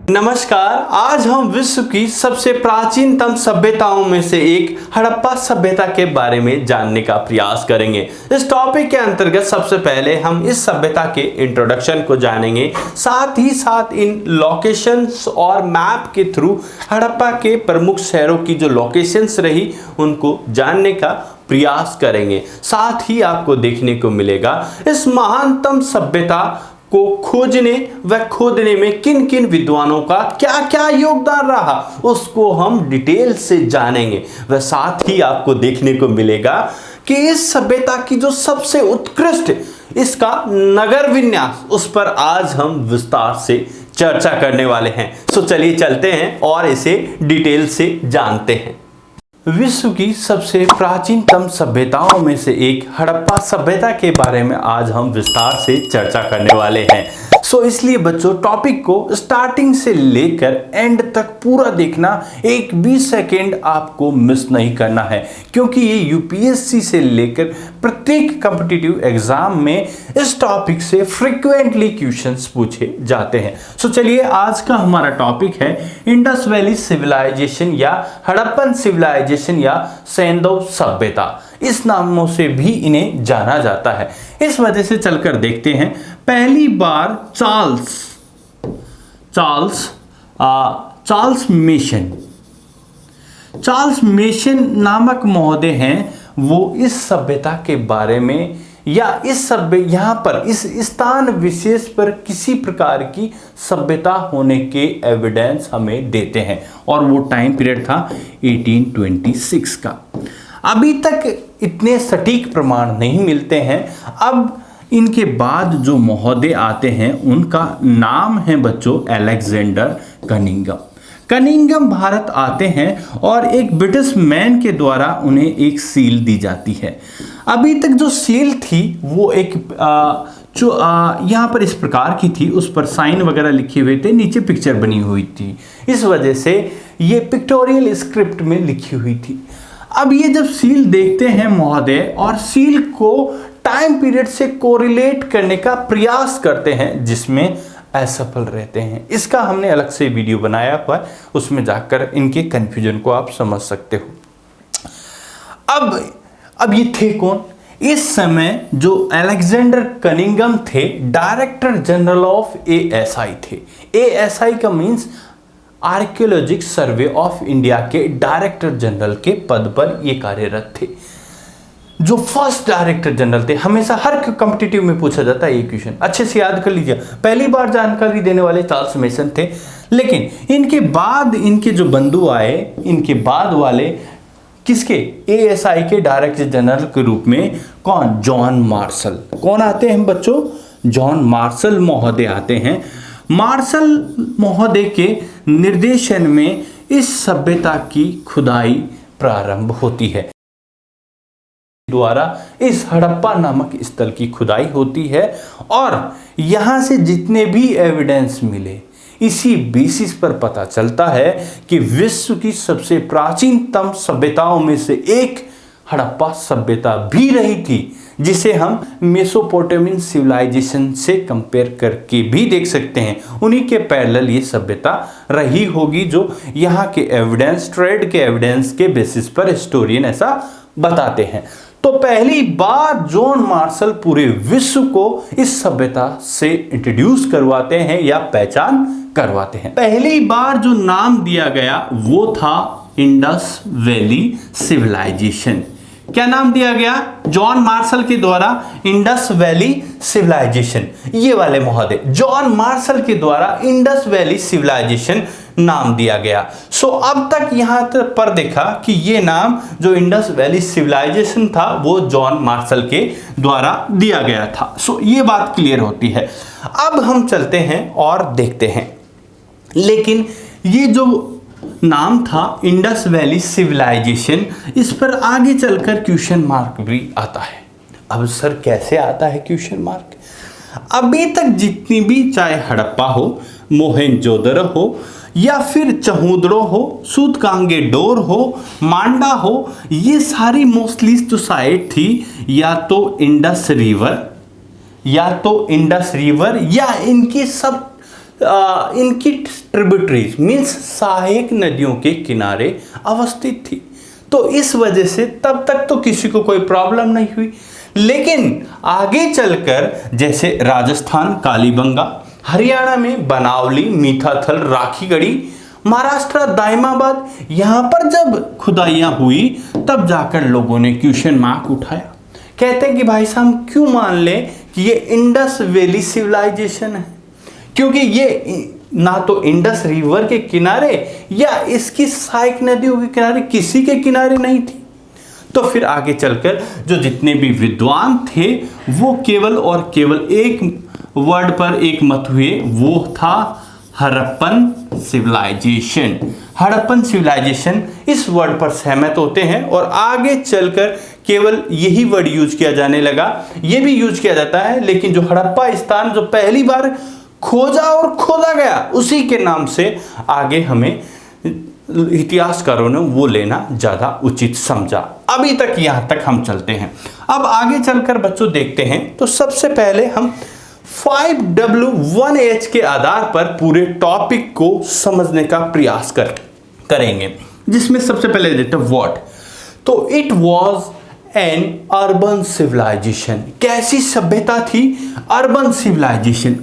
नमस्कार। आज हम विश्व की सबसे प्राचीनतम सभ्यताओं में से एक हड़प्पा सभ्यता के बारे में जानने का प्रयास करेंगे। इस टॉपिक के अंतर्गत सबसे पहले हम इस सभ्यता के इंट्रोडक्शन को जानेंगे, साथ ही साथ इन लोकेशंस और मैप के थ्रू हड़प्पा के प्रमुख शहरों की जो लोकेशंस रही उनको जानने का प्रयास करेंगे। साथ ही आपको देखने को मिलेगा इस महानतम सभ्यता को खोजने व खोदने में किन किन विद्वानों का क्या क्या योगदान रहा, उसको हम डिटेल से जानेंगे। व साथ ही आपको देखने को मिलेगा कि इस सभ्यता की जो सबसे उत्कृष्ट इसका नगर विन्यास, उस पर आज हम विस्तार से चर्चा करने वाले हैं। सो चलिए चलते हैं और इसे डिटेल से जानते हैं। विश्व की सबसे प्राचीनतम सभ्यताओं में से एक हड़प्पा सभ्यता के बारे में आज हम विस्तार से चर्चा करने वाले हैं। इसलिए बच्चों, टॉपिक को स्टार्टिंग से लेकर एंड तक पूरा देखना, एक भी सेकेंड आपको मिस नहीं करना है, क्योंकि ये यूपीएससी से लेकर प्रत्येक कॉम्पिटिटिव एग्जाम में इस टॉपिक से फ्रीक्वेंटली क्वेश्चंस पूछे जाते हैं। चलिए, आज का हमारा टॉपिक है इंडस वैली सिविलाइजेशन या हड़प्पन सिविलाइजेशन या सैंधव सभ्यता। इस नामों से भी इन्हें जाना जाता है। इस वजह से चलकर देखते हैं। पहली बार चार्ल्स मेशन नामक महोदय हैं, वो इस सभ्यता के बारे में या यहाँ पर इस स्थान विशेष पर किसी प्रकार की सभ्यता होने के एविडेंस हमें देते हैं, और वो टाइम पीरियड था 1826 का। अभी तक इतने सटीक प्रमाण नहीं मिलते हैं। अब इनके बाद जो महोदय आते हैं उनका नाम है बच्चों एलेक्जेंडर कनिंघम भारत आते हैं और एक ब्रिटिश मैन के द्वारा उन्हें एक सील दी जाती है। अभी तक जो सील थी वो एक यहाँ पर इस प्रकार की थी, उस पर साइन वगैरह लिखे हुए थे, नीचे पिक्चर बनी हुई थी। इस वजह से ये पिक्टोरियल स्क्रिप्ट में लिखी हुई थी। अब ये जब सील देखते हैं महोदय और सील को टाइम पीरियड से कोरिलेट करने का प्रयास करते हैं, जिसमें असफल रहते हैं। इसका हमने अलग से वीडियो बनाया हुआ है, उसमें जाकर इनके कंफ्यूजन को आप समझ सकते हो। अब ये थे कौन? इस समय जो अलेक्जेंडर कनिंघम थे, डायरेक्टर जनरल ऑफ एएसआई थे। एएसआई का means archaeologic survey of India के डायरेक्टर जनरल के पद पर ये कार्यरत थे। जो फर्स्ट डायरेक्टर जनरल थे, हमेशा हर कॉम्पिटिटिव में पूछा जाता है ये क्वेश्चन, अच्छे से याद कर लीजिए। पहली बार जानकारी देने वाले चार्ल्स मेसन थे, लेकिन इनके बाद इनके जो बंधु आए, इनके बाद वाले किसके? एएसआई के डायरेक्टर जनरल के रूप में कौन? John Marshall. कौन आते हैं बच्चों? जॉन मार्शल महोदय आते हैं। मार्शल महोदय के निर्देशन में इस सभ्यता की खुदाई प्रारंभ होती है। द्वारा इस हड़प्पा नामक स्थल की खुदाई होती है और यहां से जितने भी एविडेंस मिले, इसी बेसिस पर पता चलता है कि विश्व की सबसे प्राचीनतम सभ्यताओं में से एक हड़प्पा सभ्यता भी रही थी, जिसे हम मेसोपोटामियन सिविलाइजेशन से कंपेयर करके भी देख सकते हैं। उन्हीं के पैरेलल ये सभ्यता रही होगी, जो यहाँ के एविडेंस, ट्रेड के एविडेंस के बेसिस पर हिस्टोरियन ऐसा बताते हैं। तो पहली बार जॉन मार्शल पूरे विश्व को इस सभ्यता से इंट्रोड्यूस करवाते हैं या पहचान करवाते हैं। पहली बार जो नाम दिया गया वो था इंडस वैली सिविलाइजेशन। क्या नाम दिया गया? जॉन मार्शल के द्वारा इंडस वैली सिविलाइजेशन। ये वाले महोदय जॉन मार्शल के द्वारा इंडस वैली सिविलाइजेशन नाम दिया गया। अब तक यहां तक पर देखा कि ये नाम जो इंडस वैली सिविलाइजेशन था वो जॉन मार्शल के द्वारा दिया गया था। ये बात क्लियर होती है। अब हम चलते हैं और देखते हैं, लेकिन ये जो नाम था इंडस वैली सिविलाइजेशन, इस पर आगे चलकर क्वेश्चन मार्क भी आता है। अब सर कैसे आता है क्वेश्चन मार्क? अभी तक जितनी भी, चाहे हड़प्पा हो, मोहेंजोदड़ो हो, या फिर चहुंदड़ो हो, सूतकांगेडोर हो, मांडा हो, ये सारी मोस्टली जो साइट थी या तो इंडस रिवर या इनकी सब इनकी ट्रिब्यूटरीज मीन्स सहायक नदियों के किनारे अवस्थित थी। तो इस वजह से तब तक तो किसी को कोई प्रॉब्लम नहीं हुई। लेकिन आगे चलकर जैसे राजस्थान कालीबंगा, हरियाणा में बनावली, मीठाथल, राखीगढ़ी, महाराष्ट्र दाइमाबाद, यहां पर जब खुदाइयां हुई तब जाकर लोगों ने क्वेश्चन मार्क उठाया। कहते हैं कि भाई साहब क्यों मान लें कि ये इंडस वैली सिविलाइजेशन है, क्योंकि ये ना तो इंडस रिवर के किनारे या इसकी सहायक नदियों के किनारे किसी के किनारे नहीं थी। तो फिर आगे चलकर जो जितने भी विद्वान थे वो केवल और केवल एक वर्ड पर एक मत हुए, वो था हड़प्पन सिविलाइजेशन। हड़प्पन सिविलाइजेशन इस वर्ड पर सहमत होते हैं और आगे चलकर केवल यही वर्ड यूज किया जाने लगा। ये भी यूज किया जाता है, लेकिन जो हड़प्पा स्थान जो पहली बार खोजा और खोदा गया उसी के नाम से आगे हमें इतिहासकारों ने वो लेना ज्यादा उचित समझा। अभी तक यहां तक हम चलते हैं। अब आगे चलकर बच्चों देखते हैं तो सबसे पहले हम 5W1H के आधार पर पूरे टॉपिक को समझने का प्रयास करेंगे, जिसमें सबसे पहले देते हैं व्हाट। तो it was an urban civilisation. कैसी सभ्यता थी? Urban civilisation.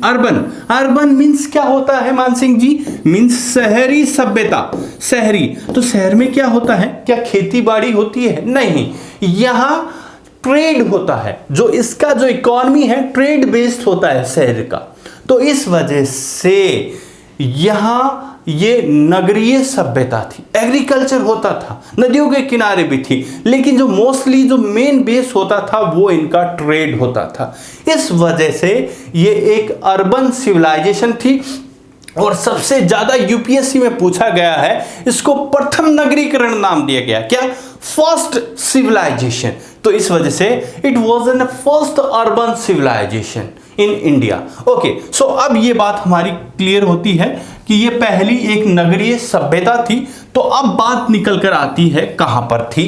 अर्बन मीन्स क्या होता है मानसिंह जी? मीन्स शहरी सभ्यता। शहरी तो शहर में क्या होता है? क्या खेती बाड़ी होती है? नहीं, यहां ट्रेड होता है। जो इसका जो इकोनॉमी है ट्रेड बेस्ड होता है शहर का। तो इस वजह से यहां ये नगरीय सभ्यता थी, एग्रीकल्चर होता था, नदियों के किनारे भी थी, लेकिन जो मोस्टली जो मेन बेस होता था वो इनका ट्रेड होता था। इस वजह से ये एक अर्बन सिविलाइजेशन थी। और सबसे ज्यादा यूपीएससी में पूछा गया है, इसको प्रथम नगरीकरण नाम दिया गया। क्या? First civilization. तो इस वजह से it was an first urban civilization in India. Okay, so अब ये बात हमारी क्लियर होती है कि ये पहली एक नगरीय सभ्यता थी। तो अब बात निकल कर आती है कहां पर थी।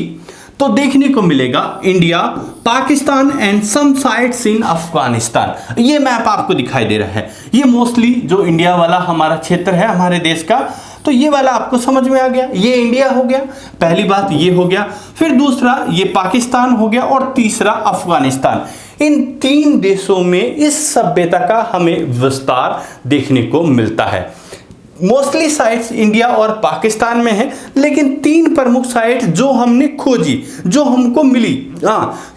तो देखने को मिलेगा India, Pakistan and some sites in Afghanistan. ये मैप आपको दिखाई दे रहा है। ये मोस्टली जो इंडिया वाला हमारा क्षेत्र है हमारे देश का, तो ये वाला आपको समझ में आ गया। ये इंडिया हो गया, पहली बात ये हो गया। फिर दूसरा ये पाकिस्तान हो गया और तीसरा अफगानिस्तान। इन तीन देशों में इस सभ्यता का हमें विस्तार देखने को मिलता है। मोस्टली साइट्स इंडिया और पाकिस्तान में है, लेकिन तीन प्रमुख साइट जो हमने खोजी, जो हमको मिली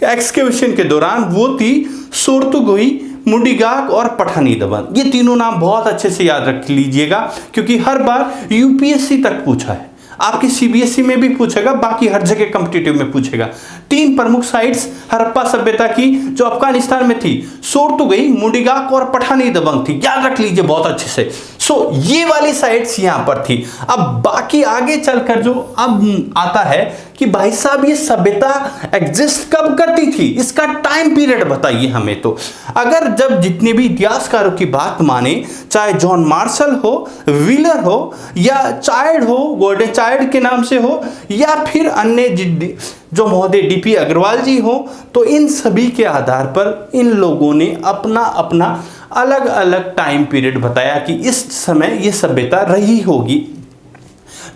एक्सकेवेशन के दौरान, वो थी सोर्तुगोई, मुंडीगाक और पठानी दबन। ये तीनों नाम बहुत अच्छे से याद रख लीजिएगा, क्योंकि हर बार यूपीएससी तक पूछा है, आपकी सीबीएसई में भी पूछेगा, बाकी हर जगह कॉम्पिटिटिव में पूछेगा। तीन प्रमुख साइट्स हड़प्पा सभ्यता की जो अफगानिस्तान में थी, सोर्तुगई, मुंडीगाक और पठानी दबंग थी। याद रख लीजिए बहुत अच्छे से। सो ये वाली साइट्स यहां पर थी। अब बाकी आगे चलकर जो अब आता है कि भाई साहब ये सभ्यता एग्जिस्ट कब करती थी, इसका टाइम पीरियड बताइए हमें। तो अगर जब जितने भी इतिहासकारों की बात माने, चाहे जॉन मार्शल हो, व्हीलर हो, या चाइल्ड हो, गोल्डन चाइल्ड के नाम से हो, या फिर अन्य जो महोदय डीपी अग्रवाल जी हो, तो इन सभी के आधार पर इन लोगों ने अपना अपना अलग अलग टाइम पीरियड बताया कि इस समय ये सभ्यता रही होगी।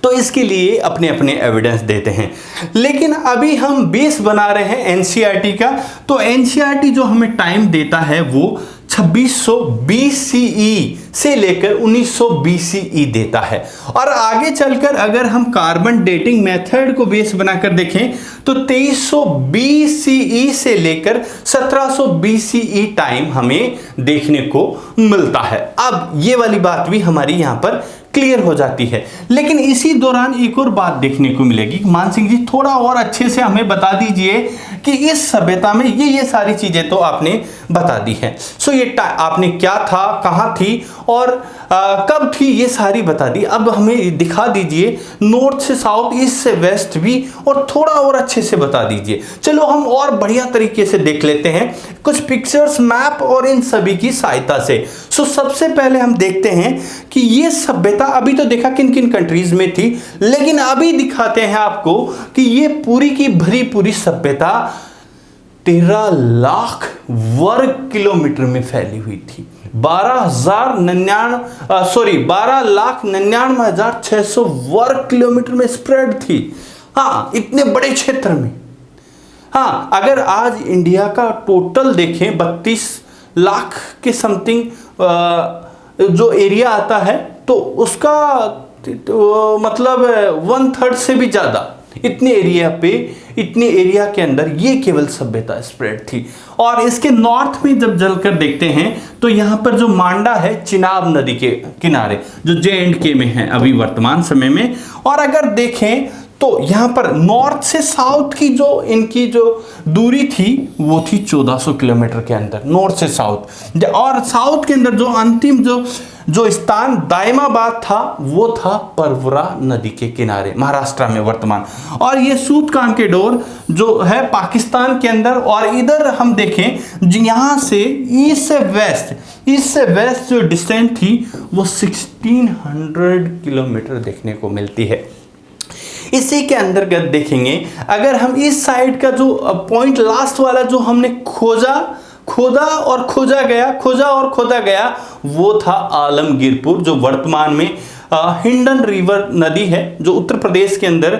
तो इसके लिए अपने अपने एविडेंस देते हैं। लेकिन अभी हम बेस बना रहे हैं एनसीईआरटी का। तो एनसीईआरटी जो हमें टाइम देता है वो 2600 BCE से लेकर 1900 BCE देता है। और आगे चलकर अगर हम कार्बन डेटिंग मेथड को बेस बनाकर देखें तो 2300 BCE से लेकर 1700 BCE टाइम हमें देखने को मिलता है। अब ये वाली बात भी हमारी यहाँ पर क्लियर हो जाती है। लेकिन इसी दौरान एक और बात देखने को मिलेगी। मानसिंह जी थोड़ा और अच्छे से हमें बता दीजिए कि इस सभ्यता में ये सारी चीजें तो आपने बता दी है। सो ये आपने क्या था, कहाँ थी और कब थी, ये सारी बता दी। अब हमें दिखा दीजिए नॉर्थ से साउथ, ईस्ट से वेस्ट भी, और थोड़ा और अच्छे से बता दीजिए। चलो हम और बढ़िया तरीके से देख लेते हैं कुछ पिक्चर्स, मैप और इन सभी की सहायता से। सो सबसे पहले हम देखते हैं कि ये सभ्यता अभी तो देखा किन किन कंट्रीज में थी, लेकिन अभी दिखाते हैं आपको कि ये पूरी की भरी पूरी सभ्यता 13 लाख वर्ग किलोमीटर में फैली हुई थी। 12,99,600 वर्ग किलोमीटर में स्प्रेड थी। हाँ, इतने बड़े क्षेत्र में। हाँ, अगर आज इंडिया का टोटल देखें 32 लाख के समथिंग जो एरिया आता है, तो उसका मतलब 1/3 से भी ज़्यादा इतने एरिया के अंदर ये केवल सभ्यता स्प्रेड थी। और इसके नॉर्थ में जब जलकर देखते हैं तो यहाँ पर जो मांडा है चिनाब नदी के किनारे, जो J&K में है अभी वर्तमान समय में। और अगर देखें तो यहाँ पर नॉर्थ से साउथ की जो इनकी जो दूरी थी वो थी 1400 किलोमीटर के अंदर, नॉर्थ से साउथ। और साउथ के अंदर जो अंतिम जो स्थान दायमाबाद था वो था परवरा नदी के किनारे, महाराष्ट्र में वर्तमान। और ये सूतकांके डोर जो है पाकिस्तान के अंदर। और इधर हम देखें यहाँ से ईस्ट से वेस्ट जो डिस्टेंस थी वो 1600 किलोमीटर देखने को मिलती है। इसी के अंतर्गत देखेंगे, अगर हम इस साइड का जो पॉइंट लास्ट वाला जो हमने खोदा और खोदा गया वो था आलमगीरपुर, जो वर्तमान में हिंडन रिवर नदी है, जो उत्तर प्रदेश के अंदर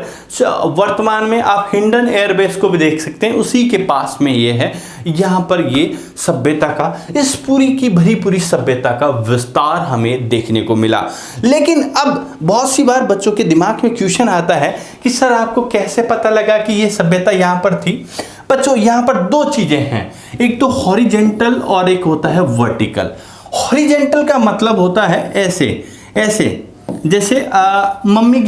वर्तमान में आप हिंडन एयरबेस को भी देख सकते हैं, उसी के पास में ये है। यहाँ पर ये सभ्यता का, इस पूरी की भरी पूरी सभ्यता का विस्तार हमें देखने को मिला। लेकिन अब बहुत सी बार बच्चों के दिमाग में क्वेश्चन आता है कि सर आपको कैसे पता लगा कि ये सभ्यता यहाँ पर थी? बच्चों, यहाँ पर दो चीजें हैं, एक तो हॉरिजेंटल और एक होता है वर्टिकल। हॉरिजेंटल का मतलब होता है ऐसे जैसे मम्मी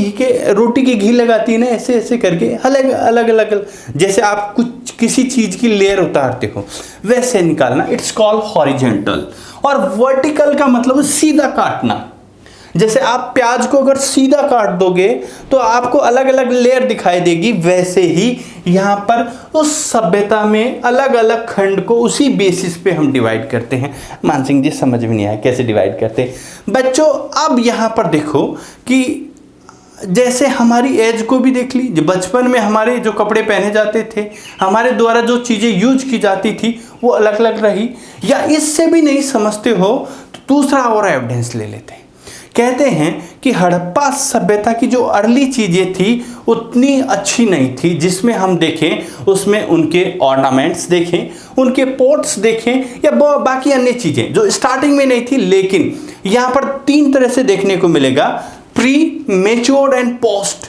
रोटी की घी लगाती है ना, ऐसे करके अलग जैसे आप किसी चीज की लेयर उतारते हो वैसे निकालना, इट्स कॉल्ड हॉरिजेंटल। और वर्टिकल का मतलब सीधा काटना। जैसे आप प्याज को अगर सीधा काट दोगे तो आपको अलग अलग लेयर दिखाई देगी, वैसे ही यहाँ पर उस सभ्यता में अलग अलग खंड को उसी बेसिस पे हम डिवाइड करते हैं। मानसिंह जी समझ में नहीं आया कैसे डिवाइड करते हैं। बच्चों, अब यहाँ पर देखो कि जैसे हमारी एज को भी देख ली, बचपन में हमारे जो कपड़े पहने जाते थे, हमारे द्वारा जो चीज़ें यूज की जाती थी वो अलग अलग रही। या इससे भी नहीं समझते हो तो दूसरा और एविडेंस ले लेते हैं। कहते हैं कि हड़प्पा सभ्यता की जो अर्ली चीज़ें थी उतनी अच्छी नहीं थी, जिसमें हम देखें उसमें उनके ऑर्नामेंट्स देखें, उनके पोर्ट्स देखें, या बाकी अन्य चीज़ें जो स्टार्टिंग में नहीं थी। लेकिन यहाँ पर 3 तरह से देखने को मिलेगा, pre, matured and post.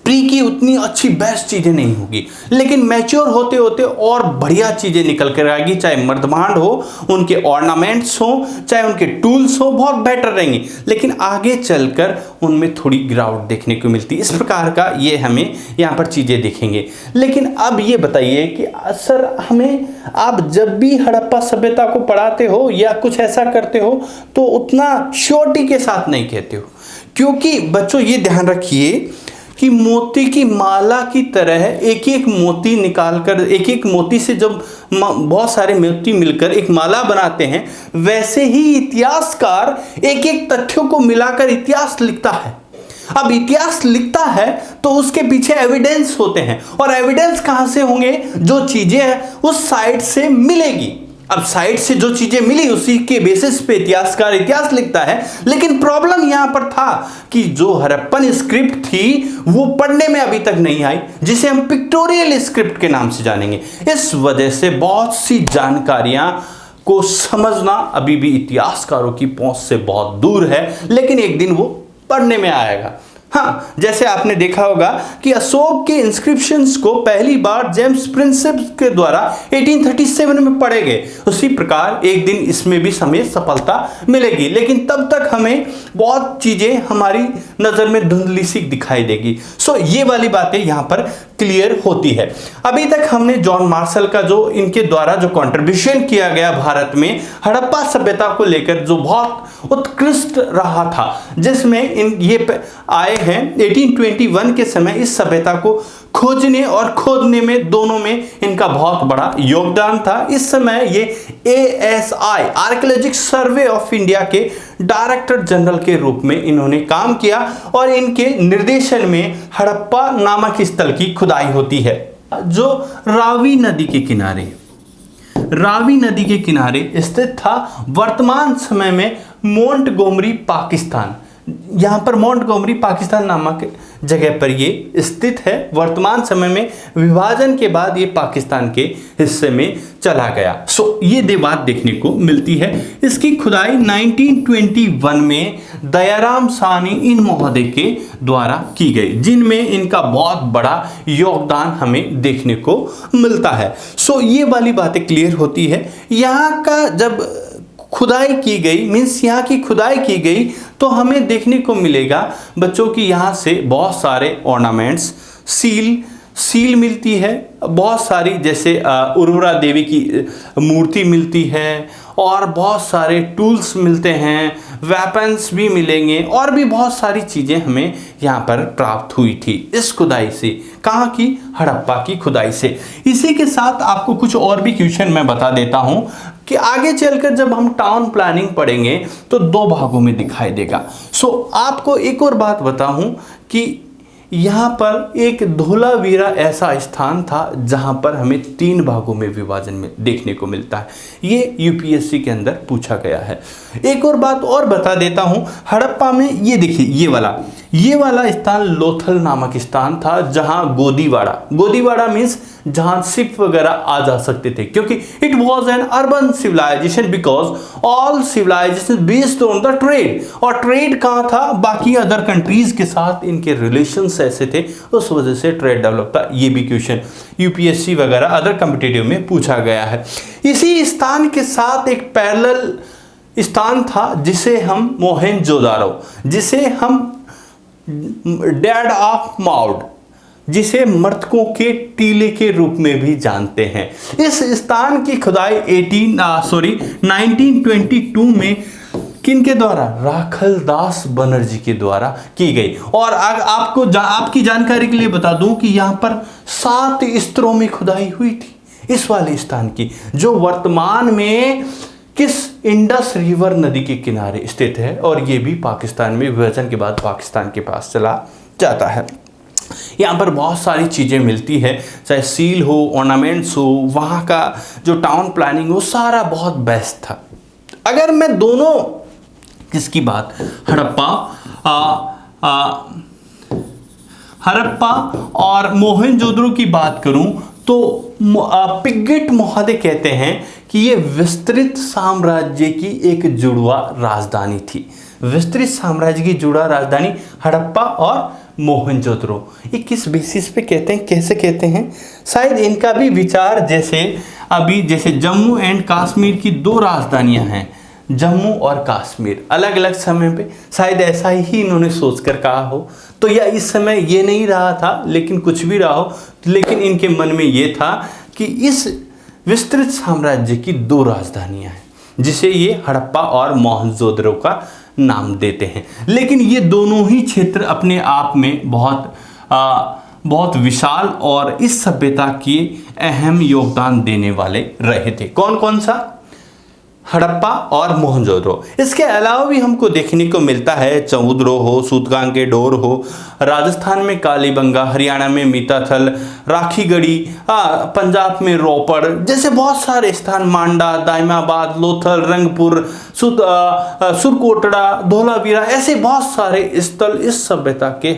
Pre की उतनी अच्छी बेस्ट चीज़ें नहीं होगी, लेकिन मैच्योर होते होते और बढ़िया चीज़ें निकल कर आएगी, चाहे मर्दभांड हो, उनके ऑर्नामेंट्स हो, चाहे उनके टूल्स हो, बहुत बेटर रहेंगी। लेकिन आगे चलकर उनमें थोड़ी गिरावट देखने को मिलती है। इस प्रकार का ये हमें यहाँ पर चीज़ें दिखेंगे। लेकिन अब ये बताइए कि सर हमें आप जब भी हड़प्पा सभ्यता को पढ़ाते हो या कुछ ऐसा करते हो तो उतना श्योरिटी के साथ नहीं कहते हो, क्योंकि बच्चों ये ध्यान रखिए कि मोती की माला की तरह एक एक मोती निकालकर, एक एक मोती से जब बहुत सारे मोती मिलकर एक माला बनाते हैं, वैसे ही इतिहासकार एक एक तथ्यों को मिलाकर इतिहास लिखता है। अब इतिहास लिखता है तो उसके पीछे एविडेंस होते हैं, और एविडेंस कहां से होंगे? जो चीजें उस साइड से मिलेगी। अब साइड से जो चीजें मिली उसी के बेसिस पे इतिहासकार इतिहास लिखता है। लेकिन प्रॉब्लम यहां पर था कि जो हड़प्पन स्क्रिप्ट थी वो पढ़ने में अभी तक नहीं आई, जिसे हम पिक्टोरियल स्क्रिप्ट के नाम से जानेंगे। इस वजह से बहुत सी जानकारियां को समझना अभी भी इतिहासकारों की पहुंच से बहुत दूर है, लेकिन एक दिन वो पढ़ने में आएगा। हाँ, जैसे आपने देखा होगा कि अशोक के इंस्क्रिप्शंस को पहली बार जेम्स प्रिंसेप के द्वारा 1837 में पढ़े गए, उसी प्रकार एक दिन इसमें भी हमें सफलता मिलेगी। लेकिन तब तक हमें बहुत चीजें हमारी नजर में धुंधली सी दिखाई देगी। सो ये वाली बातें यहाँ पर क्लियर होती है। अभी तक हमने जॉन मार्शल का जो इनके द्वारा जो कंट्रीब्यूशन किया गया भारत में हड़प्पा सभ्यता को लेकर, जो बहुत उत्कृष्ट रहा था, जिसमें ये आए हैं 1821 के समय इस सभ्यता को खोजने और खोदने में, दोनों में इनका बहुत बड़ा योगदान था। इस समय ये ASI archaeological survey of India के डायरेक्टर जनरल के रूप में इन्होंने काम किया, और इनके निर्देशन में हड़प्पा नामक स्थल की खुदाई होती है, जो रावी नदी के किनारे। रावी नदी के किनारे स्थित था। वर्तमान समय में मोंटगोमरी पाकिस्तान, यहाँ पर मोंटगोमरी पाकिस्तान नामक जगह पर ये स्थित है। वर्तमान समय में विभाजन के बाद ये पाकिस्तान के हिस्से में चला गया। ये बात देखने को मिलती है। इसकी खुदाई 1921 में दयाराम साहनी इन महोदय के द्वारा की गई, जिनमें इनका बहुत बड़ा योगदान हमें देखने को मिलता है। ये वाली बातें क्लियर होती है। यहाँ का जब खुदाई की गई, मीन्स यहाँ की खुदाई की गई, तो हमें देखने को मिलेगा बच्चों की यहाँ से बहुत सारे ऑर्नामेंट्स, सील मिलती है, बहुत सारी जैसे उर्वरा देवी की मूर्ति मिलती है, और बहुत सारे टूल्स मिलते हैं, वेपन्स भी मिलेंगे, और भी बहुत सारी चीज़ें हमें यहाँ पर प्राप्त हुई थी इस खुदाई से। कहाँ की? हड़प्पा की खुदाई से। इसी के साथ आपको कुछ और भी क्वेश्चन मैं बता देता हूँ कि आगे चलकर जब हम टाउन प्लानिंग पढ़ेंगे तो 2 भागों में दिखाई देगा। आपको एक और बात बताऊं कि यहाँ पर एक धोलावीरा ऐसा स्थान था जहाँ पर हमें 3 भागों में विभाजन में देखने को मिलता है। ये यूपीएससी के अंदर पूछा गया है। एक और बात और बता देता हूँ, हड़प्पा में ये देखिए ये वाला स्थान लोथल नामक स्थान था, जहाँ गोदीवाड़ा मीन्स जहाँ शिप वगैरह आ जा सकते थे, क्योंकि it was an urban civilisation because all civilisation based on the trade. और ट्रेड कहाँ था? बाकी अदर कंट्रीज के साथ इनके रिलेशंस ऐसे थे, उस वजह से ट्रेड डेवलप था। ये भी क्वेश्चन यूपीएससी वगैरह अदर कॉम्पिटिटिव में पूछा गया है। इसी स्थान के साथ एक पैरेलल स्थान था जिसे हम मोहनजोदारो, जिसे हम डेड ऑफ माउड, जिसे मृतकों के टीले के रूप में भी जानते हैं। इस स्थान की खुदाई 1922 में किनके द्वारा? राखल दास बनर्जी के द्वारा की गई। और आपकी जानकारी के लिए बता दूं कि यहाँ पर 7 स्तरों में खुदाई हुई थी इस वाले स्थान की, जो वर्तमान में किस इंडस रिवर नदी के किनारे स्थित है, और ये भी पाकिस्तान में विभाजन के बाद पाकिस्तान के पास चला जाता है। यहाँ पर बहुत सारी चीज़ें मिलती है, चाहे सील हो, ऑर्नामेंट्स हो, वहाँ का जो टाउन प्लानिंग हो, सारा बहुत बेस्ट था। अगर मैं दोनों किसकी बात, हड़प्पा और मोहनजोदड़ो की बात करूं तो पिगेट महोदय कहते हैं कि ये विस्तृत साम्राज्य की एक जुड़वा राजधानी थी। विस्तृत साम्राज्य की जुड़ा राजधानी हड़प्पा और मोहनजोदड़ो। ये किस बेसिस पे कहते हैं, कैसे कहते हैं? शायद इनका भी विचार जैसे जम्मू एंड कश्मीर की 2 राजधानियां हैं, जम्मू और कश्मीर, अलग अलग समय पे, शायद ऐसा ही इन्होंने सोचकर कहा हो। तो या इस समय ये नहीं रहा था, लेकिन कुछ भी रहा हो, लेकिन इनके मन में ये था कि इस विस्तृत साम्राज्य की 2 राजधानियां हैं, जिसे ये हड़प्पा और मोहनजोदड़ो का नाम देते हैं। लेकिन ये दोनों ही क्षेत्र अपने आप में बहुत विशाल और इस सभ्यता की अहम योगदान देने वाले रहे थे। कौन कौन सा? हड़प्पा और मोहनजोदड़ो। इसके अलावा भी हमको देखने को मिलता है चौदरो हो, सूतगांगेडोर हो, राजस्थान में कालीबंगा, हरियाणा में मीताथल, राखीगढ़ी, पंजाब में रोपड़, जैसे बहुत सारे स्थान, मांडा, दाइमाबाद, लोथल, रंगपुर, सुरकोटड़ा, धोलावीरा, ऐसे बहुत सारे स्थल इस सभ्यता के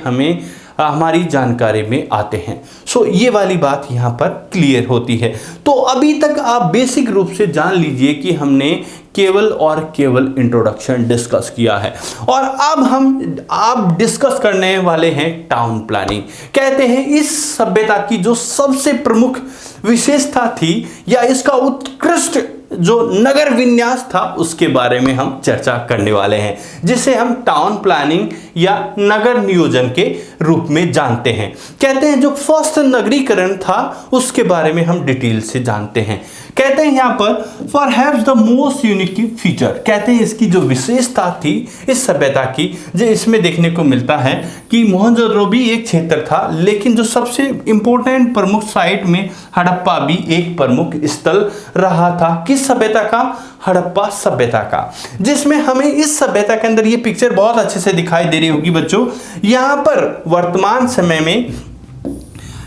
हमारी जानकारी में आते हैं। ये वाली बात यहाँ पर क्लियर होती है। तो अभी तक आप बेसिक रूप से जान लीजिए कि हमने केवल और केवल इंट्रोडक्शन डिस्कस किया है, और अब आप डिस्कस करने वाले हैं टाउन प्लानिंग। कहते हैं इस सभ्यता की जो सबसे प्रमुख विशेषता थी, या इसका उत्कृष्ट जो नगर विन्यास था, उसके बारे में हम चर्चा करने वाले हैं, जिसे हम टाउन प्लानिंग या नगर नियोजन के रूप में जानते हैं। कहते हैं जो फर्स्ट नगरीकरण था, उसके बारे में हम डिटेल से जानते हैं। कहते हैं यहाँ पर perhaps the most unique feature, कहते हैं इसकी जो विशेषता थी इस सभ्यता की, जो इसमें देखने को मिलता है कि मोहनजोदड़ो भी एक क्षेत्र था, लेकिन जो सबसे इंपॉर्टेंट प्रमुख साइट में हड़प्पा भी एक प्रमुख स्थल रहा था। किस सभ्यता का? हड़प्पा सभ्यता का, जिसमें हमें इस सभ्यता के अंदर ये पिक्चर बहुत अच्छे से दिखाई दे रही होगी बच्चों। यहाँ पर वर्तमान समय में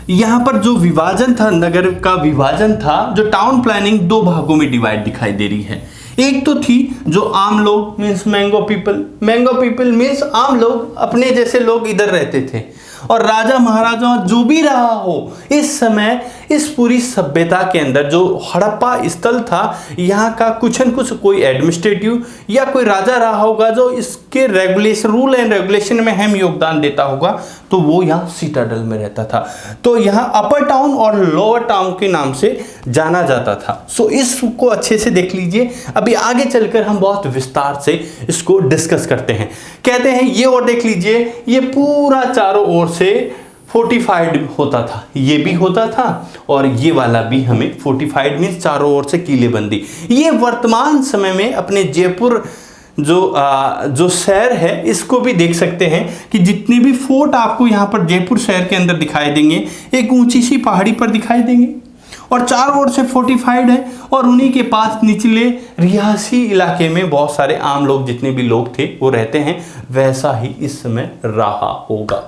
यहाँ पर जो विभाजन था, नगर का विभाजन था, जो टाउन प्लानिंग दो भागों में डिवाइड दिखाई दे रही है। एक तो थी जो आम लोग मीन्स मैंगो पीपल मीन्स आम लोग, अपने जैसे लोग इधर रहते थे, और राजा महाराजा जो भी रहा हो इस समय इस पूरी सभ्यता के अंदर जो हड़प्पा स्थल था, यहाँ का कुछ न कुछ कोई एडमिनिस्ट्रेटिव या कोई राजा रहा होगा जो इसके रेगुलेशन, रूल एंड रेगुलेशन में अहम योगदान देता होगा, तो वो यहाँ सीटाडल में रहता था। तो यहाँ अपर टाउन और लोअर टाउन के नाम से जाना जाता था। सो इसको अच्छे से देख लीजिए, अभी आगे चलकर हम बहुत विस्तार से इसको डिस्कस करते हैं। कहते हैं ये, और देख लीजिए ये पूरा चारों ओर से फोर्टिफाइड होता था, ये भी होता था और ये वाला भी हमें फोर्टिफाइड मीन्स चारों ओर से किलेबंदी। ये वर्तमान समय में अपने जयपुर जो शहर है इसको भी देख सकते हैं कि जितने भी फोर्ट आपको यहाँ पर जयपुर शहर के अंदर दिखाई देंगे, एक ऊंची सी पहाड़ी पर दिखाई देंगे और चारों ओर से फोर्टिफाइड है, और उन्हीं के पास निचले रिहायशी इलाके में बहुत सारे आम लोग, जितने भी लोग थे वो रहते हैं, वैसा ही इस समय रहा होगा।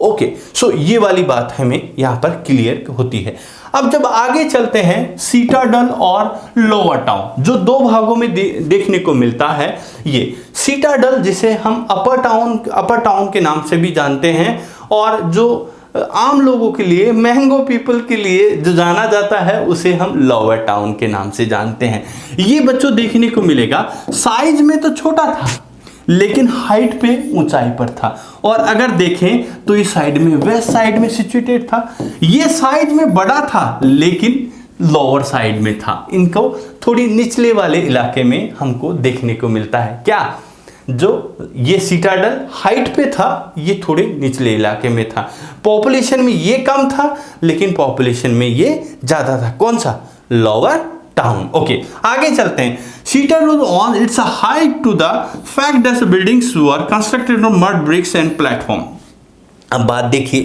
ओके, सो ये वाली बात हमें यहाँ पर क्लियर होती है। अब जब आगे चलते हैं, सीटाडल और लोअर टाउन जो दो भागों में देखने को मिलता है। ये सीटाडल जिसे हम अपर टाउन के नाम से भी जानते हैं, और जो आम लोगों के लिए, मैंगो पीपल के लिए जो जाना जाता है, उसे हम लोअर टाउन के नाम से जानते हैं। ये बच्चों देखने को मिलेगा, साइज में तो छोटा था लेकिन हाइट पे ऊंचाई पर था, और अगर देखें तो इस साइड में, वेस्ट साइड में सिचुएटेड था। ये साइज में बड़ा था लेकिन लोअर साइड में था। इनको थोड़ी निचले वाले इलाके में हमको देखने को मिलता है। क्या, जो ये सीटाडल हाइट पे था, ये थोड़े निचले इलाके में था। पॉपुलेशन में ये कम था लेकिन पॉपुलेशन में ये ज्यादा था। कौन सा? Lower town. ओके, आगे चलते हैं। Citadel on its height to the fact that the buildings were constructed on mud bricks and platform। अब बात देखिए,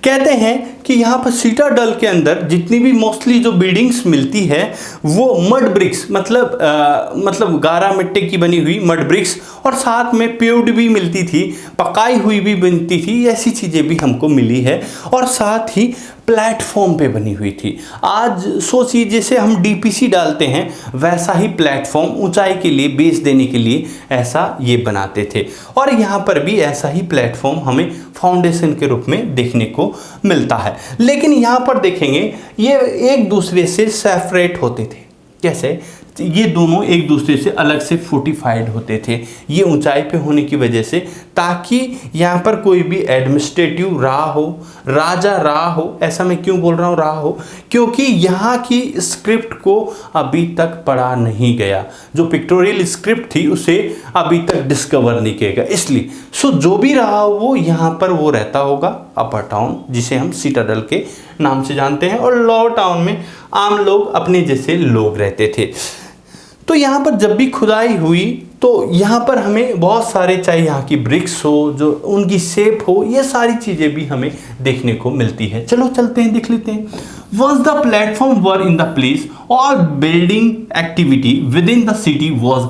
कहते हैं कि यहाँ पर सीटाडल के अंदर जितनी भी मोस्टली जो बिल्डिंग्स मिलती है वो मड ब्रिक्स, मतलब गारा मिट्टी की बनी हुई मड ब्रिक्स, और साथ में पेव्ड भी मिलती थी, पकाई हुई भी बनती थी, ऐसी चीज़ें भी हमको मिली है, और साथ ही प्लेटफॉर्म पे बनी हुई थी। आज सोचिए जैसे हम डीपीसी डालते हैं वैसा ही प्लेटफॉर्म ऊंचाई के लिए, बेस देने के लिए ऐसा ये बनाते थे, और यहाँ पर भी ऐसा ही प्लेटफॉर्म हमें फाउंडेशन के रूप में देखने को मिलता है। लेकिन यहाँ पर देखेंगे ये एक दूसरे से सेपरेट होते थे। कैसे? ये दोनों एक दूसरे से अलग से फोर्टिफाइड होते थे, ये ऊंचाई पे होने की वजह से, ताकि यहाँ पर कोई भी एडमिनिस्ट्रेटिव रहा हो, राजा रहा हो। ऐसा मैं क्यों बोल रहा हूँ रहा हो? क्योंकि यहाँ की स्क्रिप्ट को अभी तक पढ़ा नहीं गया, जो पिक्टोरियल स्क्रिप्ट थी उसे अभी तक डिस्कवर नहीं किया गया, इसलिए सो जो भी रहा हो वो यहाँ पर वो रहता होगा अपर टाउन, जिसे हम सीटाडल के नाम से जानते हैं, और लोअर टाउन में आम लोग, अपने जैसे लोग रहते थे। तो यहाँ पर जब भी खुदाई हुई तो यहाँ पर हमें बहुत सारे, चाहे यहाँ की ब्रिक्स हो, जो उनकी शेप हो, ये सारी चीज़ें भी हमें देखने को मिलती है। चलो चलते हैं, देख लेते हैं। Was the platform were in the place, all building activity within the city was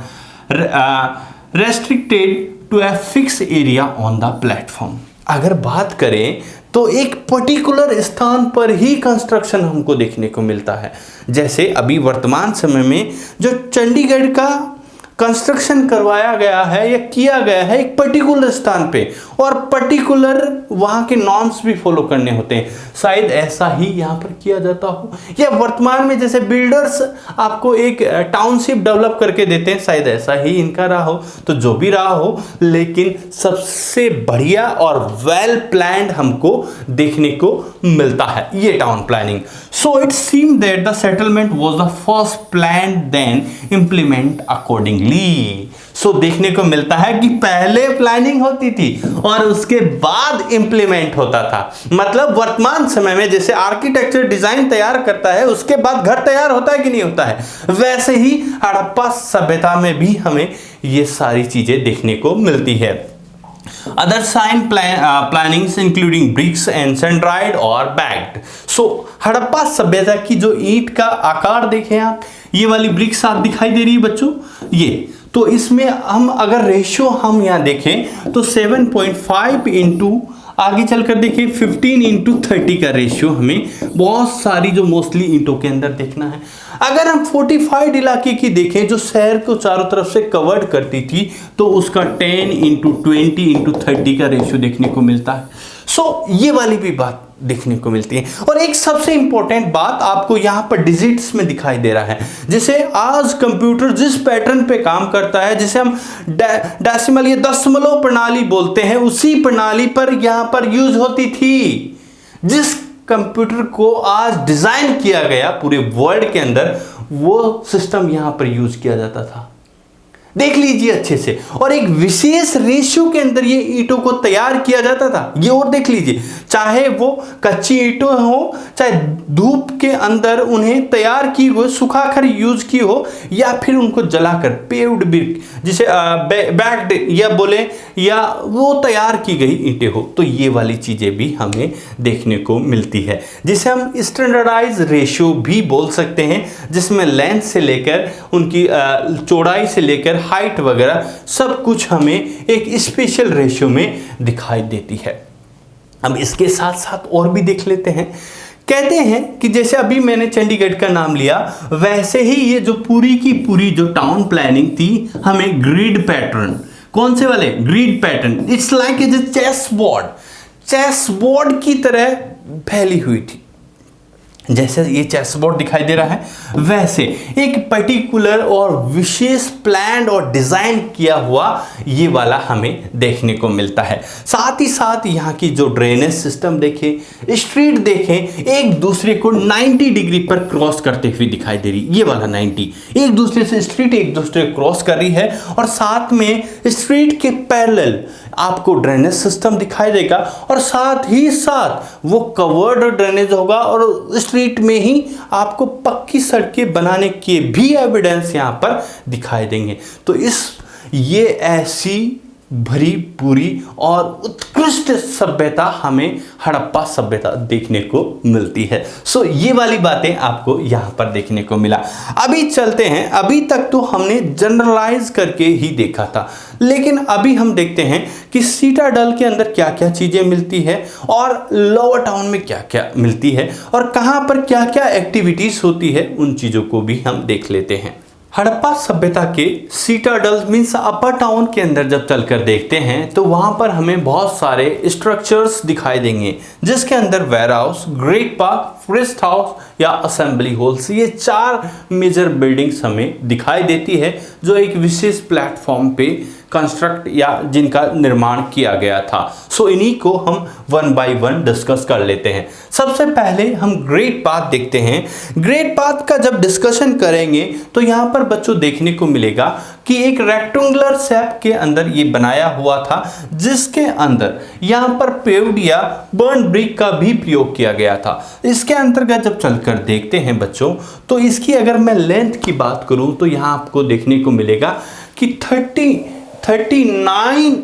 restricted to a fix area on the platform. अगर बात करें तो एक पर्टिकुलर स्थान पर ही कंस्ट्रक्शन हमको देखने को मिलता है। जैसे अभी वर्तमान समय में जो चंडीगढ़ का कंस्ट्रक्शन करवाया गया है या किया गया है एक पर्टिकुलर स्थान पे, और पर्टिकुलर वहाँ के नॉर्म्स भी फॉलो करने होते हैं। शायद ऐसा ही यहाँ पर किया जाता हो, या वर्तमान में जैसे बिल्डर्स आपको एक टाउनशिप डेवलप करके देते हैं, शायद ऐसा ही इनका रहा हो। तो जो भी रहा हो, लेकिन सबसे बढ़िया और वेल प्लान्ड हमको देखने को मिलता है ये town planning. So it seem that the settlement was the first plan then implement accordingly. So देखने को मिलता है कि पहले प्लानिंग होती थी और उसके बाद इंप्लीमेंट होता था। मतलब वर्तमान समय में जैसे आर्किटेक्चर डिजाइन तैयार करता है, उसके बाद घर तैयार होता है कि नहीं होता है, वैसे ही हड़प्पा सभ्यता में भी हमें ये सारी चीजें देखने को मिलती है। Other sign plannings including bricks and sun-dried or bagged। So Harappa सभ्यता की जो ईंट का आकार देखें आप, ये वाली ब्रिक्स आप दिखाई दे रही है बच्चों, ये तो इसमें हम अगर रेशियो हम यहाँ देखें तो 7.5 इंटू आगे चलकर देखिए 15:30 का रेशियो हमें बहुत सारी जो मोस्टली ईंटों के अंदर देखना है। अगर हम फोर्टिफाइड इलाके की देखें जो शहर को चारों तरफ से कवर्ड करती थी, तो उसका 10:20:30 का रेशियो देखने को मिलता है। सो ये वाली भी बात देखने को मिलती है। और एक सबसे इंपॉर्टेंट बात आपको यहां पर डिजिट्स में दिखाई दे रहा है, जिसे आज कंप्यूटर जिस पैटर्न पे काम करता है, जिसे हम डेसिमल या दशमलव प्रणाली बोलते हैं, उसी प्रणाली पर यहां पर यूज होती थी। जिस कंप्यूटर को आज डिजाइन किया गया पूरे वर्ल्ड के अंदर, वो सिस्टम यहां पर यूज किया जाता था। देख लीजिए अच्छे से, और एक विशेष रेशियो के अंदर ये ईंटों को तैयार किया जाता था। ये और देख लीजिए, चाहे वो कच्ची ईंटों हो, चाहे धूप के अंदर उन्हें तैयार की हो, सुखाकर यूज की हो, या फिर उनको जलाकर पेव्ड ब्रिक जिसे बैक्ड या बोले, या वो तैयार की गई ईंटें हो, तो ये वाली चीजें भी हमें देखने को मिलती है, जिसे हम स्टैंडर्डाइज रेशियो भी बोल सकते हैं, जिसमें लेंथ से लेकर उनकी चौड़ाई से लेकर हाइट वगैरह सब कुछ हमें एक स्पेशल रेशियो में दिखाई देती है। अब इसके साथ साथ और भी देख लेते हैं। कहते हैं कि जैसे अभी मैंने चंडीगढ़ का नाम लिया, वैसे ही ये जो पूरी की पूरी जो टाउन प्लानिंग थी, हमें ग्रिड पैटर्न, कौन से वाले grid pattern, it's like a chess board की तरह फैली हुई थी। जैसे ये चेस बोर्ड दिखाई दे रहा है, वैसे एक पर्टिकुलर और विशेष प्लान और डिजाइन किया हुआ ये वाला हमें देखने को मिलता है। साथ ही साथ यहाँ की जो ड्रेनेज सिस्टम देखें, स्ट्रीट देखें, एक दूसरे को 90 डिग्री पर क्रॉस करते हुए दिखाई दे रही। ये वाला 90 एक दूसरे से स्ट्रीट एक दूसरे को क्रॉस कर रही है, और साथ में स्ट्रीट के पैरेलल आपको ड्रेनेज सिस्टम दिखाई देगा, और साथ ही साथ वो कवर्ड ड्रेनेज होगा, और स्ट्रीट में ही आपको पक्की सड़कें बनाने के भी एविडेंस यहां पर दिखाई देंगे। तो ये ऐसी भरी पूरी और उत्कृष्ट सभ्यता हमें हड़प्पा सभ्यता देखने को मिलती है। सो ये वाली बातें आपको यहां पर देखने को मिला। अभी चलते हैं, अभी तक तो हमने जनरलाइज करके ही देखा था, लेकिन अभी हम देखते हैं कि सीटाडल के अंदर क्या क्या चीजें मिलती है, और लोअर टाउन में क्या क्या मिलती है, और कहां पर क्या क्या एक्टिविटीज होती है, उन चीजों को भी हम देख लेते हैं। हड़प्पा सभ्यता के सीटाडल मीन्स अपर टाउन के अंदर जब चलकर देखते हैं, तो वहां पर हमें बहुत सारे स्ट्रक्चर्स दिखाई देंगे, जिसके अंदर warehouse, great park, rest house या असेंबली हॉल्स, ये 4 मेजर बिल्डिंग्स हमें दिखाई देती है, जो एक विशेष प्लेटफॉर्म पे कंस्ट्रक्ट या जिनका निर्माण किया गया था। सो इन्हीं को हम 1 बाय 1 डिस्कस कर लेते हैं। सबसे पहले हम ग्रेट पाथ देखते हैं। ग्रेट पाथ का जब डिस्कशन करेंगे, तो यहाँ पर बच्चों देखने को मिलेगा कि एक रेक्टेंगुलर शेप के अंदर ये बनाया हुआ था, जिसके अंदर यहाँ पर पेव्ड या बर्न ब्रिक का भी प्रयोग किया गया था। इसके अंतर्गत जब चलकर देखते हैं बच्चों, तो इसकी अगर मैं लेंथ की बात करूं, तो यहाँ आपको देखने को मिलेगा कि 39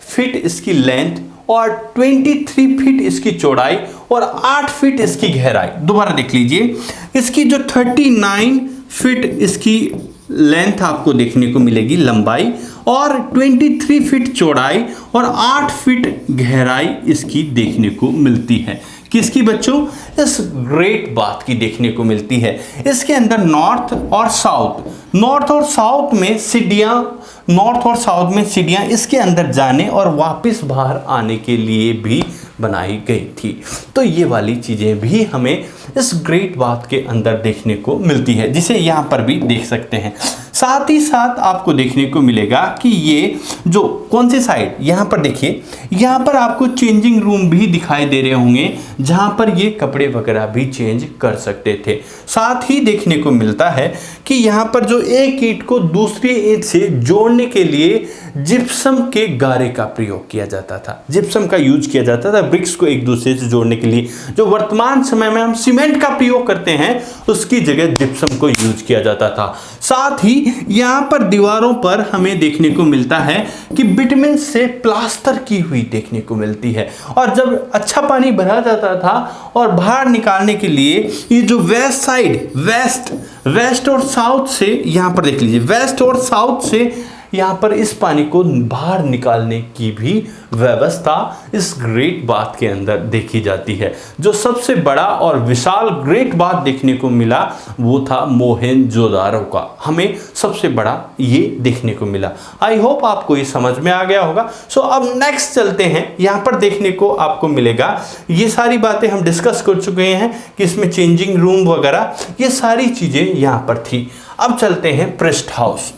फीट इसकी लेंथ, और 23 फीट इसकी चौड़ाई, और 8 फीट इसकी गहराई। दोबारा देख लीजिए, इसकी जो 39 फीट इसकी लेंथ आपको देखने को मिलेगी लंबाई, और 23 फीट चौड़ाई, और 8 फीट गहराई इसकी देखने को मिलती है। किसकी बच्चों? इस ग्रेट बाथ की देखने को मिलती है। इसके अंदर नॉर्थ और साउथ में सीढ़ियां इसके अंदर जाने और वापस बाहर आने के लिए भी बनाई गई थी। तो ये वाली चीजें भी हमें इस ग्रेट बाथ के अंदर देखने को मिलती है, जिसे यहाँ पर भी देख सकते हैं। साथ ही साथ आपको देखने को मिलेगा कि ये जो कौन सी साइड, यहाँ पर देखिए, यहाँ पर आपको चेंजिंग रूम भी दिखाई दे रहे होंगे, जहाँ पर ये कपड़े वगैरह भी चेंज कर सकते थे। साथ ही देखने को मिलता है कि यहाँ पर जो एक ईंट को दूसरी ईंट से जोड़ने के लिए जिप्सम के गारे का प्रयोग किया जाता था, जिप्सम का यूज किया जाता था ब्रिक्स को एक दूसरे से जोड़ने के लिए। जो वर्तमान समय में हम सीमेंट का प्रयोग करते हैं, उसकी जगह जिप्सम को यूज किया जाता था। साथ ही यहाँ पर दीवारों पर हमें देखने को मिलता है कि बिटुमेन से प्लास्टर की हुई देखने को मिलती है, और जब अच्छा पानी भरा जाता था और बाहर निकालने के लिए ये जो वेस्ट साइड, वेस्ट और साउथ से, यहाँ पर देख लीजिए, वेस्ट और साउथ से यहाँ पर इस पानी को बाहर निकालने की भी व्यवस्था इस ग्रेट बाथ के अंदर देखी जाती है। जो सबसे बड़ा और विशाल ग्रेट बाथ देखने को मिला वो था मोहेंजोदारो का, हमें सबसे बड़ा ये देखने को मिला। आई होप आपको ये समझ में आ गया होगा। सो अब नेक्स्ट चलते हैं। यहाँ पर देखने को आपको मिलेगा, ये सारी बातें हम डिस्कस कर चुके हैं कि इसमें चेंजिंग रूम वगैरह ये सारी चीजें यहाँ पर थी। अब चलते हैं प्रेस्ट हाउस।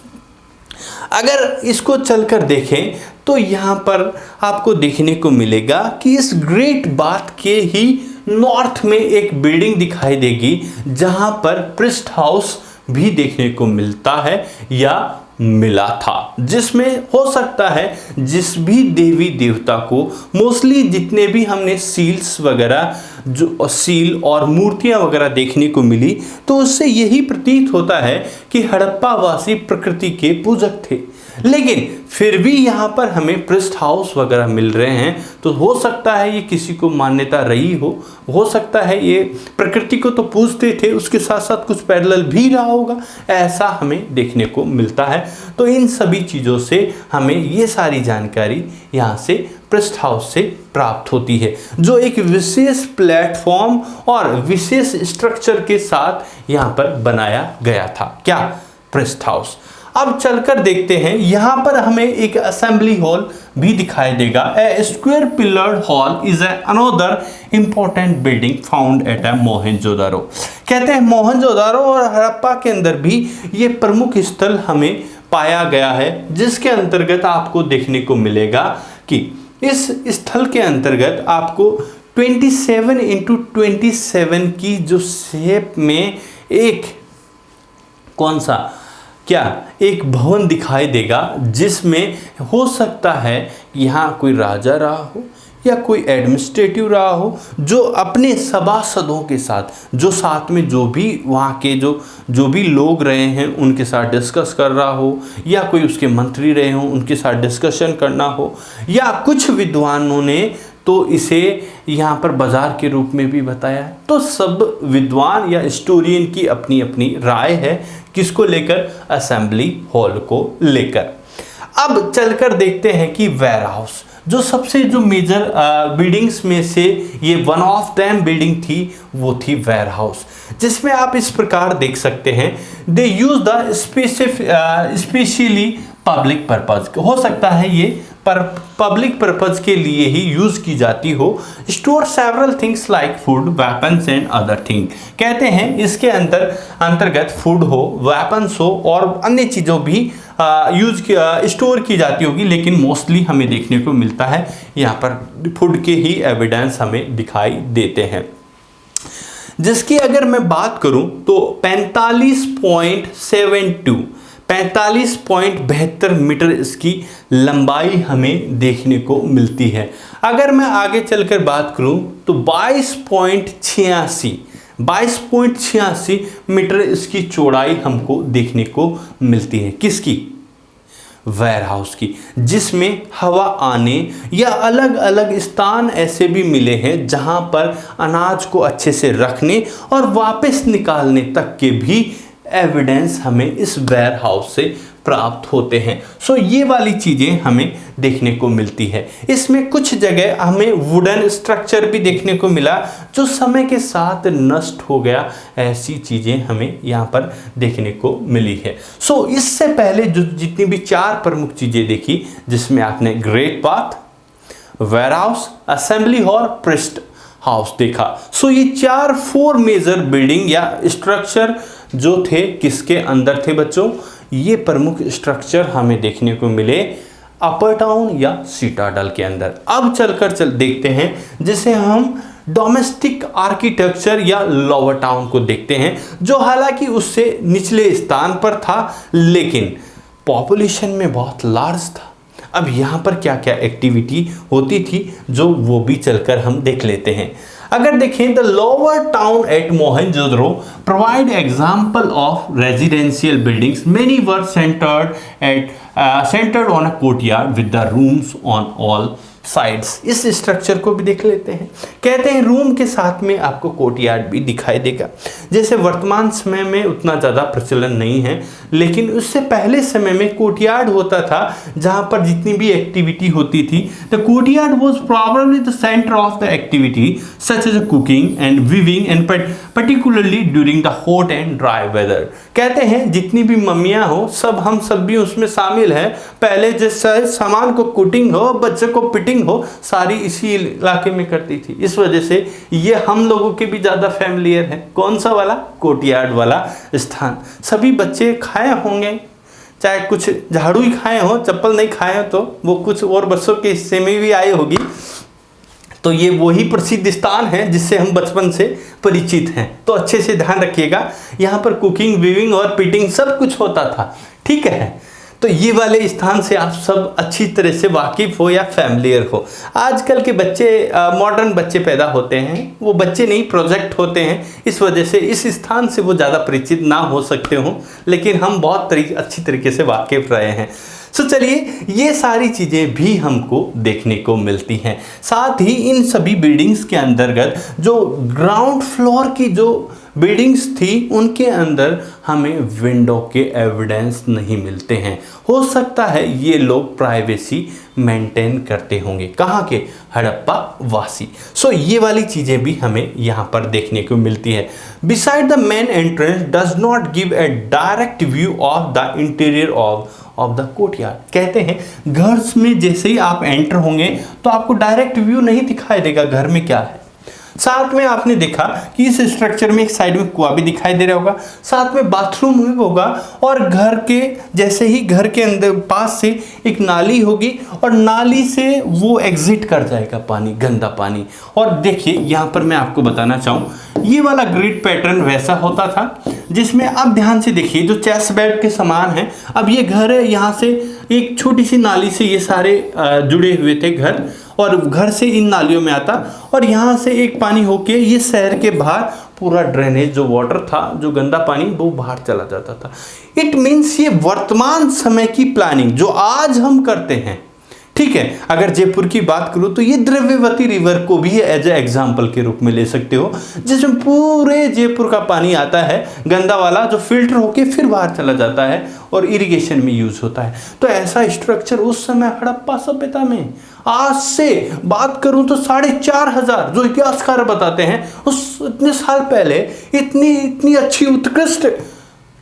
अगर इसको चलकर देखें तो यहाँ पर आपको देखने को मिलेगा कि इस ग्रेट बाथ के ही नॉर्थ में एक बिल्डिंग दिखाई देगी जहां पर प्रेस्ट हाउस भी देखने को मिलता है या मिला था, जिसमें हो सकता है जिस भी देवी देवता को मोस्टली जितने भी हमने सील्स वगैरह जो सील और मूर्तियां वगैरह देखने को मिली तो उससे यही प्रतीत होता है कि हड़प्पा वासी प्रकृति के पूजक थे। लेकिन फिर भी यहाँ पर हमें प्रेस्ट हाउस वगैरह मिल रहे हैं तो हो सकता है ये किसी को मान्यता रही हो सकता है ये प्रकृति को तो पूजते थे, उसके साथ साथ कुछ पैरेलल भी रहा होगा, ऐसा हमें देखने को मिलता है। तो इन सभी चीज़ों से हमें ये सारी जानकारी यहाँ से प्रेस्ट हाउस से प्राप्त होती है, जो एक विशेष प्लेटफॉर्म और विशेष स्ट्रक्चर के साथ यहाँ पर बनाया गया था। क्या? Priest house. अब चलकर देखते हैं, यहाँ पर हमें एक असेंबली हॉल भी दिखाई देगा। A square pillared hall is another important building found at Mohenjodaro. कहते हैं मोहेंजोदारो और हड़प्पा के अंदर भी ये प्रमुख स्थल हमें पाया गया है, जिसके अंतर्गत आपको देखने को मिलेगा कि इस स्थल के अंतर्गत आपको 27x27 की जो शेप में एक कौन सा क्या एक भवन दिखाई देगा, जिसमें हो सकता है यहाँ कोई राजा रहा हो या कोई एडमिनिस्ट्रेटिव रहा हो, जो अपने सभासदों के साथ जो साथ में जो भी वहाँ के जो भी लोग रहे हैं उनके साथ डिस्कस कर रहा हो, या कोई उसके मंत्री रहे हों उनके साथ डिस्कशन करना हो, या कुछ विद्वानों ने तो इसे यहाँ पर बाजार के रूप में भी बताया है। तो सब विद्वान या हिस्टोरियन की अपनी अपनी राय है, किसको लेकर? असेंबली हॉल को लेकर। अब चलकर देखते हैं कि वेयर हाउस, जो सबसे जो मेजर बिल्डिंग्स में से ये वन ऑफ दैम बिल्डिंग थी, वो थी वेयर हाउस, जिसमें आप इस प्रकार देख सकते हैं, they use the specially public purpose. हो सकता है ये पर पब्लिक पर्पज के लिए ही यूज की जाती हो। Store several things like food, weapons and other thing. कहते हैं इसके अंतर्गत फूड हो, वेपन्स हो और अन्य चीज़ों भी स्टोर की जाती होगी, लेकिन मोस्टली हमें देखने को मिलता है यहाँ पर फूड के ही एविडेंस हमें दिखाई देते हैं। जिसकी अगर मैं बात करूं तो 45.72 मीटर इसकी लंबाई हमें देखने को मिलती है। अगर मैं आगे चलकर बात करूं तो 22.86 मीटर इसकी चौड़ाई हमको देखने को मिलती है। किसकी? वेयर हाउस की, जिसमें हवा आने या अलग अलग स्थान ऐसे भी मिले हैं जहां पर अनाज को अच्छे से रखने और वापस निकालने तक के भी एविडेंस हमें इस वेयर हाउस से प्राप्त होते हैं। सो ये वाली चीज़ें हमें देखने को मिलती है। इसमें कुछ जगह हमें वुडन स्ट्रक्चर भी देखने को मिला जो समय के साथ नष्ट हो गया, ऐसी चीज़ें हमें यहाँ पर देखने को मिली है। सो इससे पहले जो जितनी भी 4 प्रमुख चीज़ें देखी, जिसमें आपने great bath, warehouse, assembly hall, priest house देखा। सो ये 4 मेजर बिल्डिंग या स्ट्रक्चर जो थे किसके अंदर थे बच्चों? ये प्रमुख स्ट्रक्चर हमें देखने को मिले अपर टाउन या सिटाडल के अंदर। अब चलकर देखते हैं जिसे हम डोमेस्टिक आर्किटेक्चर या लोअर टाउन को देखते हैं, जो हालांकि उससे निचले स्थान पर था लेकिन पॉपुलेशन में बहुत लार्ज था। अब यहाँ पर क्या क्या एक्टिविटी होती थी जो वो भी चलकर हम देख लेते हैं। अगर देखें the lower town at Mohenjodaro provide example of residential buildings, many were centred on a courtyard with the rooms on all sides. इस स्ट्रक्चर को भी देख लेते हैं। कहते हैं रूम के साथ में आपको कोर्टयार्ड भी दिखाई देगा। जैसे वर्तमान समय में उतना ज़्यादा प्रचलन नहीं है, लेकिन उससे पहले समय में कोर्टयार्ड होता था जहाँ पर जितनी भी एक्टिविटी होती थी। The courtyard was probably the centre of the activity such as cooking and weaving and particularly during the hot and dry weather. कहते हैं जितनी भी मम्मियाँ हो हम सब भी उसमें शामिल हैं। पहले जैसे सामान को कुटिंग हो, बच्चे को पिटिंग हो, सारी इसी इलाके में करती थी। इस वजह से ये हम लोगों के भी ज़्यादा फैमिलियर है। कौन सा वाला? कोर्टयार्ड वाला स्थान। सभी बच्चे खाए होंगे, चाहे कुछ झाड़ू ही खाए हो, चप्पल नहीं खाए हो तो वो कुछ और बच्चों के हिस्से में भी आई होगी। तो ये वही प्रसिद्ध स्थान है जिससे हम बचपन से परिचित हैं। तो अच्छे से ध्यान रखिएगा, यहाँ पर कुकिंग, वीविंग और पिटिंग सब कुछ होता था। ठीक है, तो ये वाले स्थान से आप सब अच्छी तरह से वाकिफ हो या फैमिलियर हो। आजकल के बच्चे, मॉडर्न बच्चे पैदा होते हैं, वो बच्चे नहीं प्रोजेक्ट होते हैं, इस वजह से इस स्थान से वो ज़्यादा परिचित ना हो सकते हों, लेकिन हम बहुत अच्छी तरीके से वाकिफ रहे हैं। तो चलिए, ये सारी चीज़ें भी हमको देखने को मिलती हैं। साथ ही इन सभी बिल्डिंग्स के अंतर्गत जो ग्राउंड फ्लोर की जो बिल्डिंग्स थी उनके अंदर हमें विंडो के एविडेंस नहीं मिलते हैं। हो सकता है ये लोग प्राइवेसी मेंटेन करते होंगे। कहाँ के? हड़प्पा वासी। सो ये वाली चीज़ें भी हमें यहाँ पर देखने को मिलती है। Beside the main entrance does not give a direct view of the interior of the courtyard. कहते हैं घर में जैसे ही आप एंटर होंगे तो आपको डायरेक्ट व्यू नहीं दिखाई देगा घर में क्या है। साथ में आपने देखा कि इस स्ट्रक्चर में एक साइड में कुआं भी दिखाई दे रहा होगा, साथ में बाथरूम भी होगा, और घर के जैसे ही घर के अंदर पास से एक नाली होगी और नाली से वो एग्जिट कर जाएगा पानी, गंदा पानी। और देखिए यहाँ पर मैं आपको बताना चाहूँ, ये वाला ग्रिड पैटर्न वैसा होता था जिसमें आप ध्यान से देखिए जो चेस्ट बेड के समान है। अब ये घर है, यहाँ से एक छोटी सी नाली से ये सारे जुड़े हुए थे घर, और घर से इन नालियों में आता, और यहाँ से एक पानी होके ये शहर के बाहर पूरा ड्रेनेज जो वाटर था, जो गंदा पानी, वो बाहर चला जाता था। इट मीन्स ये वर्तमान समय की प्लानिंग जो आज हम करते हैं। ठीक है, अगर जयपुर की बात करूँ तो ये द्रव्यवती रिवर को भी एज ए एग्जाम्पल के रूप में ले सकते हो, जिसमें पूरे जयपुर का पानी आता है गंदा वाला, जो फिल्टर होके फिर बाहर चला जाता है और इरिगेशन में यूज होता है। तो ऐसा स्ट्रक्चर उस समय हड़प्पा सभ्यता में, आज से बात करूं तो 4500 जो इतिहासकार बताते हैं उस इतने साल पहले इतनी अच्छी उत्कृष्ट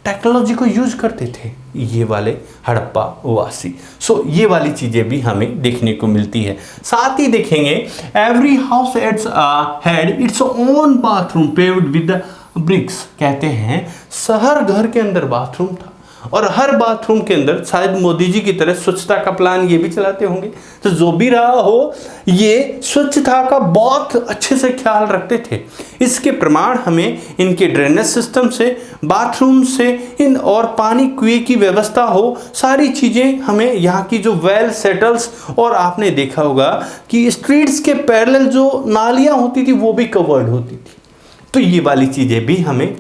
टेक्नोलॉजी को यूज करते थे ये वाले हड़प्पा वासी। सो ये वाली चीजें भी हमें देखने को मिलती है। साथ ही देखेंगे every house had its own bathroom paved with bricks. कहते हैं हर घर के अंदर बाथरूम था, और हर बाथरूम के अंदर शायद मोदी जी की तरह स्वच्छता का प्लान ये भी चलाते होंगे। तो जो भी रहा हो, ये स्वच्छता का बहुत अच्छे से ख्याल रखते थे। इसके प्रमाण हमें इनके ड्रेनेज सिस्टम से, बाथरूम से, इन और पानी कुएं की व्यवस्था हो, सारी चीज़ें हमें यहाँ की जो वेल सेटल्स, और आपने देखा होगा कि स्ट्रीट्स के पैरेलल जो नालियाँ होती थी वो भी कवर्ड होती थी। तो ये वाली चीज़ें भी हमें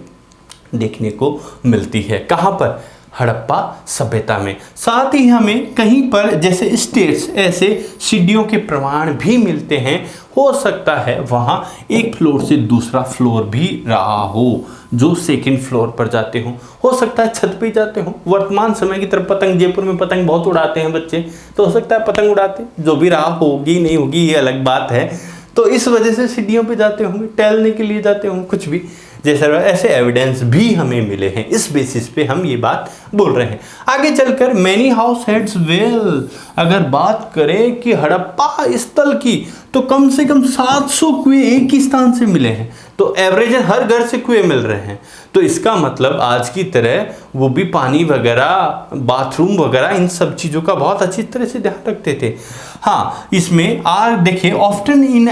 देखने को मिलती है। कहाँ पर? हड़प्पा सभ्यता में। साथ ही हमें कहीं पर जैसे स्टेट्स, ऐसे सीढ़ियों के प्रमाण भी मिलते हैं। हो सकता है वहाँ एक फ्लोर से दूसरा फ्लोर भी रहा हो, जो सेकंड फ्लोर पर जाते हो सकता है छत पे जाते हो। वर्तमान समय की तरफ पतंग, जयपुर में पतंग बहुत उड़ाते हैं बच्चे, तो हो सकता है पतंग उड़ाते, जो भी रहा होगी नहीं होगी ये अलग बात है। तो इस वजह से सीढ़ियों पे जाते होंगे, टहलने के लिए जाते होंगे, कुछ भी जैसे ऐसे एविडेंस भी हमें मिले हैं। इस बेसिस पे हम ये बात बोल रहे हैं। आगे चलकर मैनी हाउस हेड्स वेल, अगर बात करें कि हड़प्पा स्थल की, तो कम से कम 700 कुएं एक ही स्थान से मिले हैं। तो एवरेज हर घर से कुएं मिल रहे हैं। तो इसका मतलब आज की तरह वो भी पानी वगैरह, बाथरूम वगैरह, इन सब चीज़ों का बहुत अच्छी तरह से ध्यान रखते थे। हाँ, इसमें देखिए often in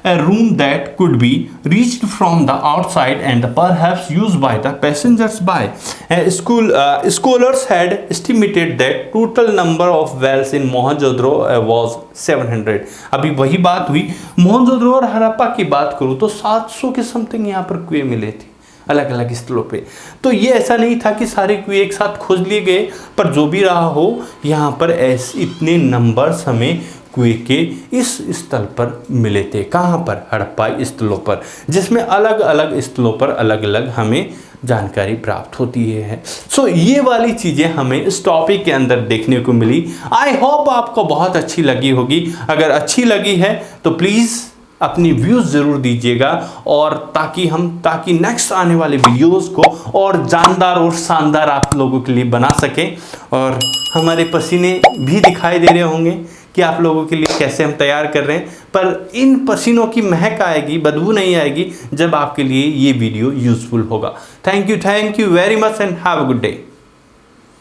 a room that could be reached from the outside and perhaps used by the passengers by scholars had estimated that total number of wells in Mohenjo-daro was 700। अभी वही बात हुई, मोहनजोदड़ो और हड़प्पा की बात करूँ तो 700 के समथिंग यहाँ पर कुएं मिले थे अलग अलग स्थलों पे। तो ये ऐसा नहीं था कि सारे कुएं एक साथ खोज लिए गए, पर जो भी रहा हो यहाँ पर ऐसे इतने नंबर्स हमें कुएं के इस स्थल पर मिले थे। कहाँ पर? हड़प्पा स्थलों पर, जिसमें अलग अलग स्थलों पर अलग अलग हमें जानकारी प्राप्त होती है। सो ये वाली चीज़ें हमें इस टॉपिक के अंदर देखने को मिली। आई होप आपको बहुत अच्छी लगी होगी। अगर अच्छी लगी है तो प्लीज़ अपनी व्यूज़ ज़रूर दीजिएगा, और ताकि नेक्स्ट आने वाले वीडियोस को और जानदार और शानदार आप लोगों के लिए बना सकें। और हमारे पसीने भी दिखाई दे रहे होंगे कि आप लोगों के लिए कैसे हम तैयार कर रहे हैं, पर इन पसीनों की महक आएगी, बदबू नहीं आएगी जब आपके लिए ये वीडियो यूज़फुल होगा। Thank you very much and have a good day.